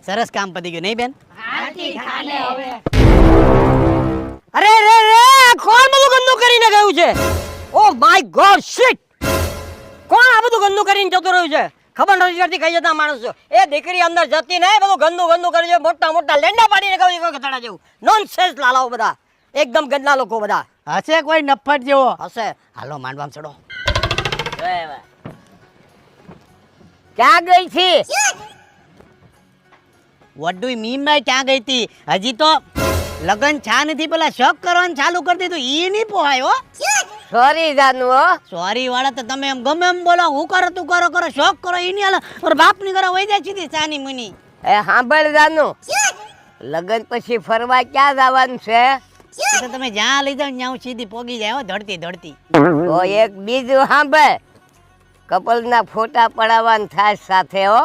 સરસ કામ પતી ગયું નહીં બેન? હાથી ખાને હવે. અરે રે રે કોણ બધું ગંદુ કરીને ગયું છે? Oh my God shit! કોણ આ બધું ગંદુ કરીને જતું રહ્યું છે? ખબર નથી પડતી કઈ જતા માણસ છો. એ દીકરી અંદર જતી નહીં, બધું ગંદુ ગંદુ કરી છે. મોટા મોટા લેંડા પાડીને કહ્યું કચડા જેવું. નોનસેન્સ લાલાઓ બધા, એકદમ ગંદા લોકો બધા. હશે કોઈ નફટ જેવો? હશે. હાલો માંડવામાં ચડો. ક્યાં ગઈ છે? What do you mean by ક્યાં ગઈ હતી? હજી તો લગન છા નથી, પેલા શોખ કરવાનું ચાલુ કરી દીધું. ઈ નહીં પોહાય હો. સોરી જાનુ હો. સોરી વાળા તો તમે એમ ગમે એમ બોલો, હું કરો તું કરો શોખ કરો ઈ નહીં હાલે. ઓર બાપ ની ઘરે વઈ જાય સીધી સાની મુની. એ સાંભળ જાનુ, લગન પછી ફરવા ક્યાં જવાનું છે? તો તમે જ્યાં લઈ જાવ ત્યાં સીધી પોગી જાય હો, ધડતી ધડતી. તો એક બીજું સાંભળ, કપલના ફોટા પડાવવાના થાય સાથે હો.